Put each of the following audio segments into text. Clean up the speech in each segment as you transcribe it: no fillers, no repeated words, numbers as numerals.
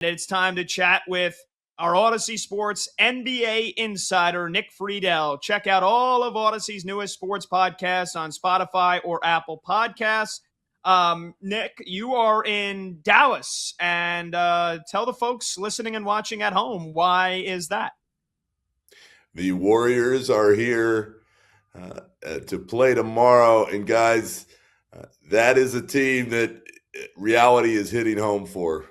It's time to chat with our Audacy Sports NBA insider, Nick Friedell. Check out all of Audacy's newest sports podcasts on Spotify or Apple Podcasts. Nick, you are in Dallas, and tell the folks listening and watching at home, why is that? The Warriors are here to play tomorrow, and guys, that is a team that reality is hitting home for.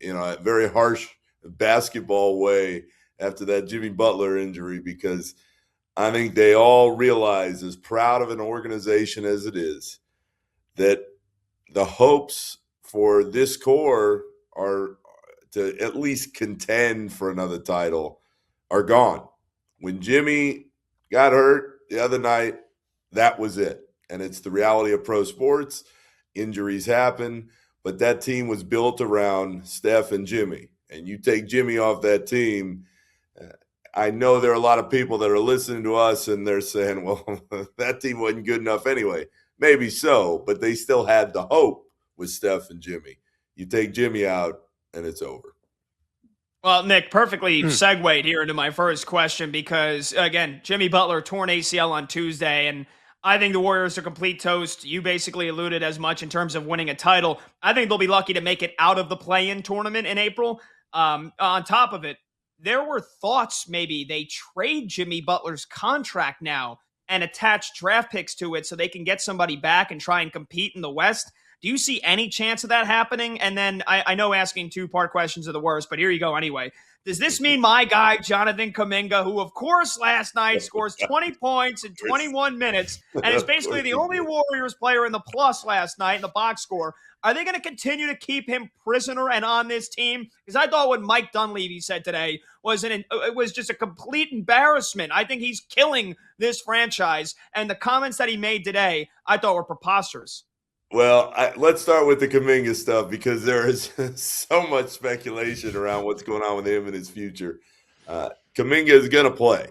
A very harsh basketball way after that Jimmy Butler injury, because I think they all realize, as proud of an organization as it is, that the hopes for this core are to at least contend for another title are gone. When Jimmy got hurt the other night, that was it. And it's the reality of pro sports. Injuries happen. But that team was built around Steph and Jimmy. And you take Jimmy off that team, I know there are a lot of people that are listening to us and they're saying, well, that team wasn't good enough anyway. Maybe so, but they still had the hope with Steph and Jimmy. You take Jimmy out and it's over. Well, Nick, perfectly segued here into my first question because, again, Jimmy Butler torn ACL on Tuesday, and I think the Warriors are complete toast. You basically alluded as much in terms of winning a title. I think they'll be lucky to make it out of the play-in tournament in April. On top of it, there were thoughts maybe they trade Jimmy Butler's contract now and attach draft picks to it so they can get somebody back and try and compete in the West. Do you see any chance of that happening? And then I know asking two-part questions are the worst, but here you go anyway. Does this mean my guy, Jonathan Kuminga, who, of course, last night scores 20 points in 21 minutes and is basically the only Warriors player in the plus last night in the box score, are they going to continue to keep him prisoner and on this team? Because I thought what Mike Dunleavy said today it was just a complete embarrassment. I think he's killing this franchise, and the comments that he made today I thought were preposterous. Well, let's start with the Kuminga stuff, because there is so much speculation around what's going on with him and his future. Kuminga is going to play.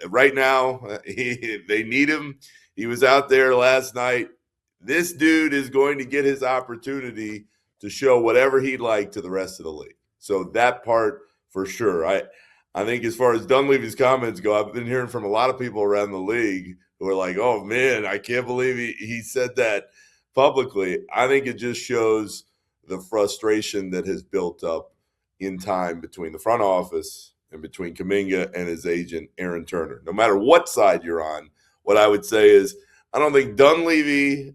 Right now, they need him. He was out there last night. This dude is going to get his opportunity to show whatever he'd like to the rest of the league. So that part for sure. I think as far as Dunleavy's comments go, I've been hearing from a lot of people around the league who are like, oh, man, I can't believe he said that publicly. I think it just shows the frustration that has built up in time between the front office and between Kuminga and his agent, Aaron Turner. No matter what side you're on, what I would say is I don't think Dunleavy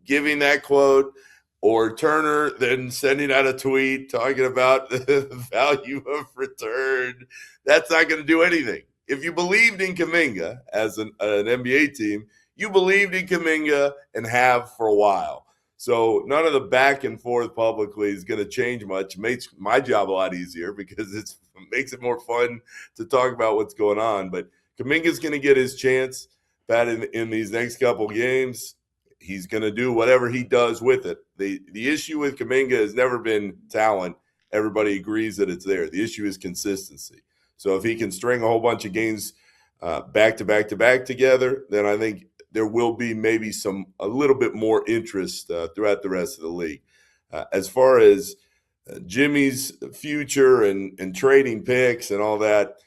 giving that quote or Turner then sending out a tweet talking about the value of return, that's not going to do anything. If you believed in Kuminga as an NBA team, you believed in Kuminga and have for a while. So none of the back and forth publicly is going to change much. It makes my job a lot easier because it makes it more fun to talk about what's going on. But Kuminga's going to get his chance, Pat, in these next couple games. He's going to do whatever he does with it. The issue with Kuminga has never been talent. Everybody agrees that it's there. The issue is consistency. So if he can string a whole bunch of games back to back to back together, then I think there will be maybe a little bit more interest throughout the rest of the league. As far as Jimmy's future and trading picks and all that,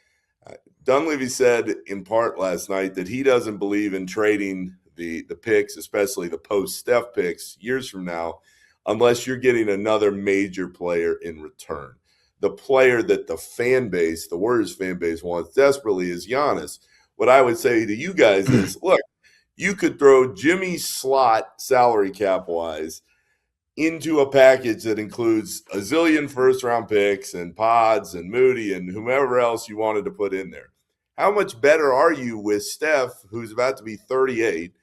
Dunleavy said in part last night that he doesn't believe in trading the picks, especially the post-Steph picks years from now, unless you're getting another major player in return. The player that the Warriors fan base wants desperately is Giannis. What I would say to you guys is, look, you could throw Jimmy's slot salary cap-wise into a package that includes a zillion first-round picks and Pods and Moody and whomever else you wanted to put in there. How much better are you with Steph, who's about to be 38,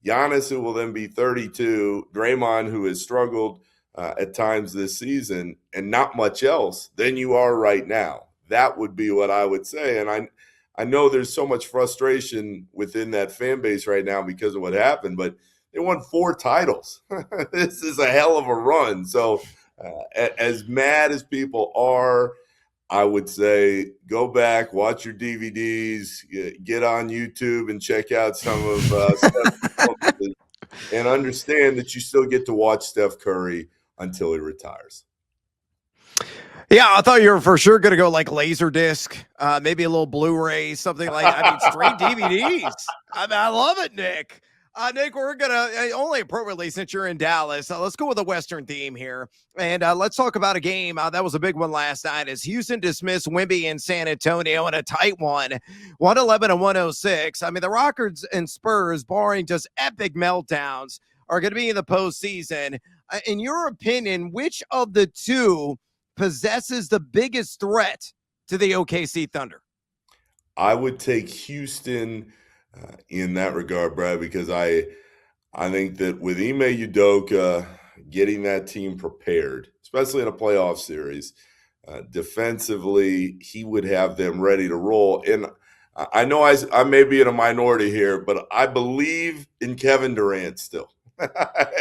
Giannis, who will then be 32, Draymond, who has struggled at times this season, and not much else than you are right now? That would be what I would say. And I know there's so much frustration within that fan base right now because of what happened, but they won 4 titles. This is a hell of a run. So as mad as people are, I would say go back, watch your DVDs, get on YouTube and check out some of Steph and understand that you still get to watch Steph Curry until he retires. Yeah, I thought you were for sure going to go like Laserdisc, maybe a little Blu-ray, something like that. I mean, straight DVDs. I love it, Nick. Nick, we're going to, only appropriately since you're in Dallas, let's go with a Western theme here. And let's talk about a game that was a big one last night as Houston dismissed Wemby in San Antonio in a tight one, 111 and 106. I mean, the Rockets and Spurs, barring just epic meltdowns, are going to be in the postseason. In your opinion, which of the two possesses the biggest threat to the OKC Thunder? I would take Houston in that regard, Brad, because I think that with Ime Udoka getting that team prepared, especially in a playoff series, defensively, he would have them ready to roll. And I know I may be in a minority here, but I believe in Kevin Durant still.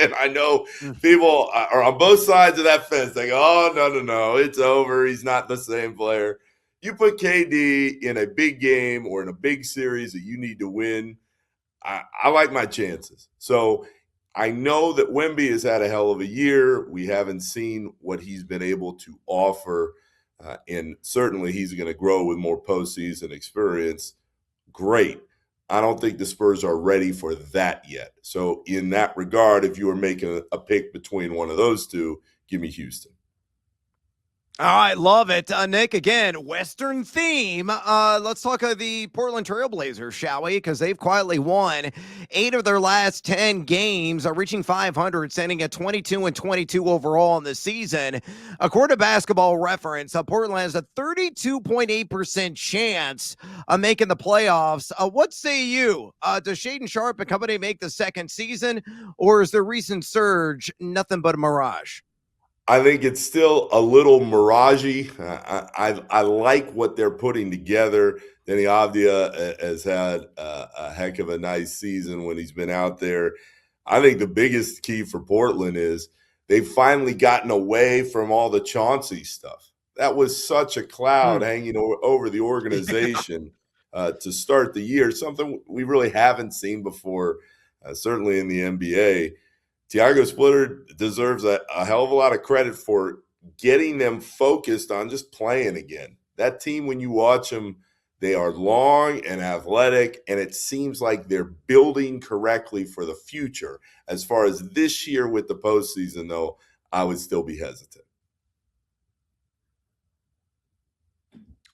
And I know people are on both sides of that fence. They go, oh, no, it's over. He's not the same player. You put KD in a big game or in a big series that you need to win, I like my chances. So I know that Wemby has had a hell of a year. We haven't seen what he's been able to offer, and certainly he's going to grow with more postseason experience. Great. I don't think the Spurs are ready for that yet. So in that regard, if you were making a pick between one of those two, give me Houston. All right, love it. Nick, again, Western theme. Let's talk the Portland Trailblazers, shall we? Because they've quietly won 8 of their last 10 games, reaching 500, standing at 22 and 22 overall in the season. According to Basketball Reference, Portland has a 32.8% chance of making the playoffs. What say you? Does Shaedon Sharpe and company make the second season, or is the recent surge nothing but a mirage? I think it's still a little mirage-y. I like what they're putting together. Danny Avdia has had a heck of a nice season when he's been out there. I think the biggest key for Portland is they've finally gotten away from all the Chauncey stuff. That was such a cloud hanging over the organization to start the year, something we really haven't seen before, certainly in the NBA. Tiago Splitter deserves a hell of a lot of credit for getting them focused on just playing again. That team, when you watch them, they are long and athletic, and it seems like they're building correctly for the future. As far as this year with the postseason, though, I would still be hesitant.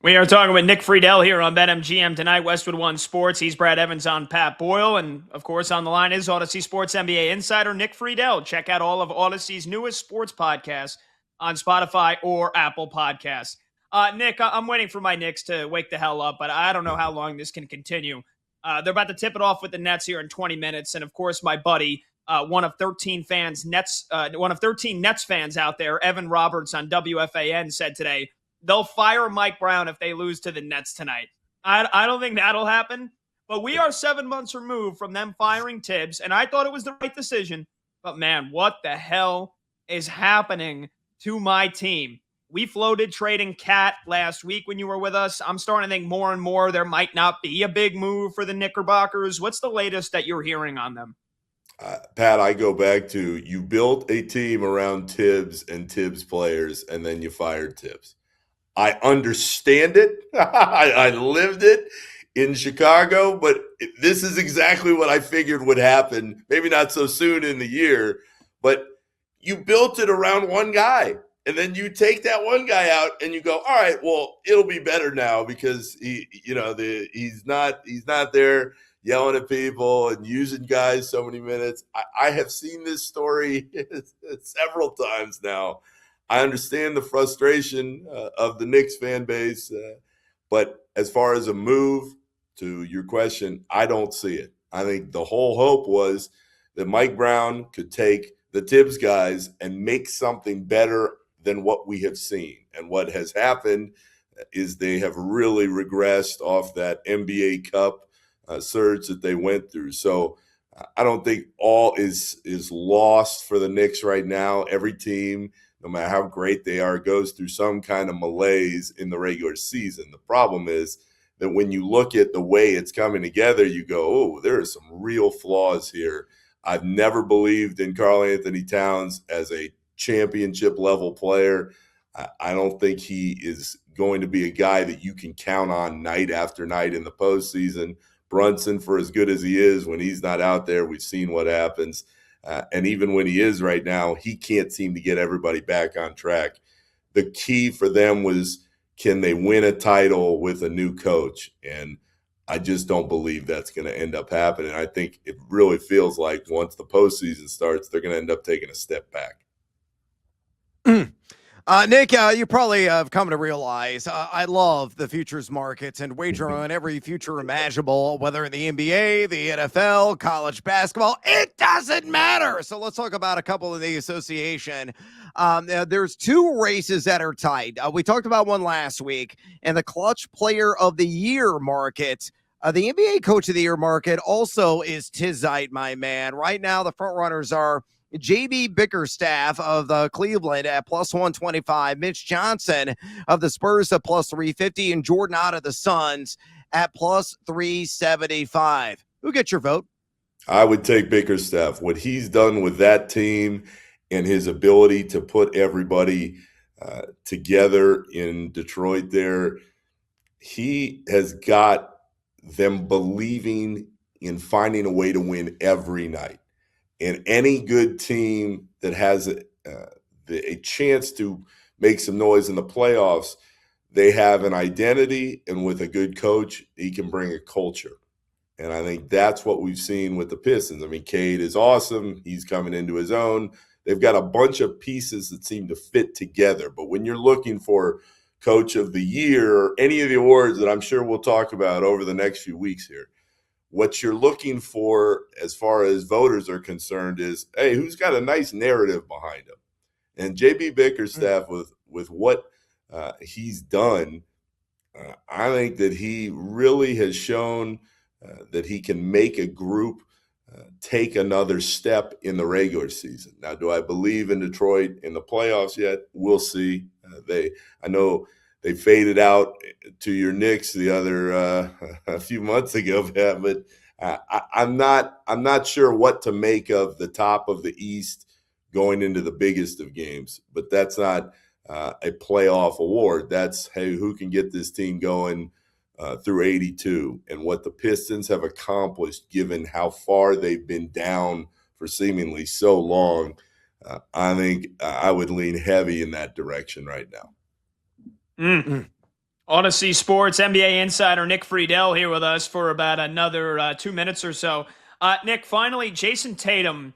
We are talking with Nick Friedell here on BetMGM tonight, Westwood One Sports. He's Brad Evans on Pat Boyle. And, of course, on the line is Audacy Sports NBA insider Nick Friedell. Check out all of Audacy's newest sports podcasts on Spotify or Apple Podcasts. Nick, I'm waiting for my Knicks to wake the hell up, but I don't know how long this can continue. They're about to tip it off with the Nets here in 20 minutes. And, of course, my buddy, one of 13 Nets fans out there, Evan Roberts on WFAN, said today, they'll fire Mike Brown if they lose to the Nets tonight. I don't think that'll happen, but we are 7 months removed from them firing Tibbs, and I thought it was the right decision. But, man, what the hell is happening to my team? We floated trading Cat last week when you were with us. I'm starting to think more and more there might not be a big move for the Knickerbockers. What's the latest that you're hearing on them? Pat, I go back to you built a team around Tibbs and Tibbs players, and then you fired Tibbs. I understand it. I lived it in Chicago, but this is exactly what I figured would happen. Maybe not so soon in the year, but you built it around one guy, and then you take that one guy out and you go, all right, well, it'll be better now because he's not there yelling at people and using guys so many minutes. I have seen this story several times now. I understand the frustration of the Knicks fan base, but as far as a move, to your question, I don't see it. I think the whole hope was that Mike Brown could take the Tibbs guys and make something better than what we have seen. And what has happened is they have really regressed off that NBA Cup surge that they went through. So I don't think all is lost for the Knicks right now. Every team, no matter how great they are, goes through some kind of malaise in the regular season. The problem is that when you look at the way it's coming together, you go, oh, there are some real flaws here. I've never believed in Karl Anthony Towns as a championship-level player. I don't think he is going to be a guy that you can count on night after night in the postseason. Brunson, for as good as he is, when he's not out there, we've seen what happens. And even when he is right now, he can't seem to get everybody back on track. The key for them was, can they win a title with a new coach? And I just don't believe that's going to end up happening. I think it really feels like once the postseason starts, they're going to end up taking a step back. Nick, you probably have come to realize I love the futures markets and wager on every future imaginable, whether in the NBA, the NFL, college basketball. It doesn't matter. So let's talk about a couple in the association. There's two races that are tight. We talked about one last week, and the clutch player of the year market. The NBA coach of the year market also is Tizite, my man. Right now, the front runners are JB Bickerstaff of the Cleveland at plus 125, Mitch Johnson of the Spurs at plus 350, and Jordan Ott of the Suns at plus 375. Who gets your vote? I would take Bickerstaff. What he's done with that team and his ability to put everybody together in Detroit there, he has got them believing in finding a way to win every night. And any good team that has a chance to make some noise in the playoffs, they have an identity, and with a good coach, he can bring a culture. And I think that's what we've seen with the Pistons. I mean, Cade is awesome. He's coming into his own. They've got a bunch of pieces that seem to fit together. But when you're looking for Coach of the Year or any of the awards that I'm sure we'll talk about over the next few weeks here, what you're looking for as far as voters are concerned is, hey, who's got a nice narrative behind him? And JB Bickerstaff, with what he's done, I think that he really has shown that he can make a group take another step in the regular season. Now, do I believe in Detroit in the playoffs yet? We'll see. I know they faded out to your Knicks the other a few months ago, but I'm not sure what to make of the top of the East going into the biggest of games. But that's not a playoff award. That's, hey, who can get this team going through 82, and what the Pistons have accomplished given how far they've been down for seemingly so long. I think I would lean heavy in that direction right now. Audacy Sports NBA insider Nick Friedell here with us for about another 2 minutes or so. Nick, finally, Jayson Tatum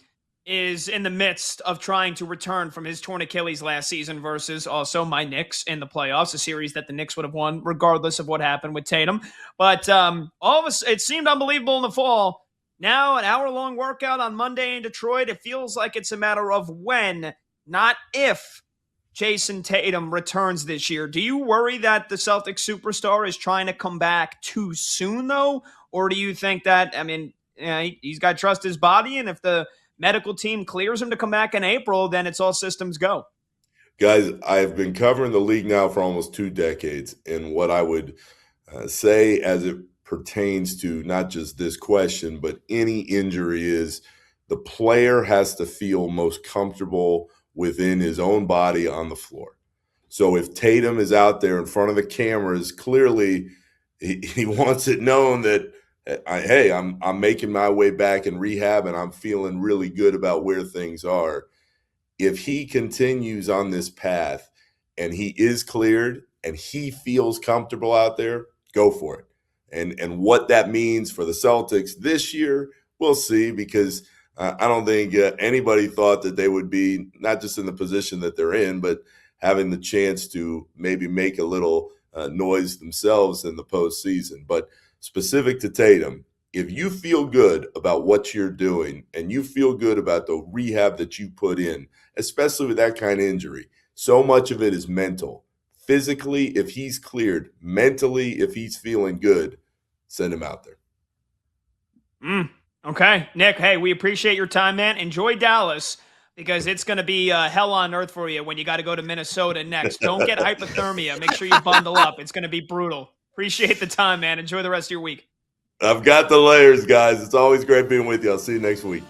is in the midst of trying to return from his torn Achilles last season versus also my Knicks in the playoffs, a series that the Knicks would have won regardless of what happened with Tatum. But all of us, it seemed unbelievable in the fall. Now, an hour-long workout on Monday in Detroit, it feels like it's a matter of when, not if, Jayson Tatum returns this year. Do you worry that the Celtics superstar is trying to come back too soon, though? Or do you think that, I mean, he's got to trust his body, and if the medical team clears him to come back in April, then it's all systems go? Guys, I've been covering the league now for almost 2 decades, and what I would say as it pertains to not just this question, but any injury is the player has to feel most comfortable within his own body on the floor. So if Tatum is out there in front of the cameras, clearly he wants it known that, hey, I'm making my way back in rehab and I'm feeling really good about where things are. If he continues on this path and he is cleared and he feels comfortable out there, go for it. And what that means for the Celtics this year, we'll see, because I don't think anybody thought that they would be not just in the position that they're in, but having the chance to maybe make a little noise themselves in the postseason. But specific to Tatum, if you feel good about what you're doing and you feel good about the rehab that you put in, especially with that kind of injury, so much of it is mental. Physically, if he's cleared, mentally, if he's feeling good, send him out there. Okay, Nick, hey, we appreciate your time, man. Enjoy Dallas, because it's going to be hell on earth for you when you got to go to Minnesota next. Don't get hypothermia. Make sure you bundle up. It's going to be brutal. Appreciate the time, man. Enjoy the rest of your week. I've got the layers, guys. It's always great being with you. I'll see you next week.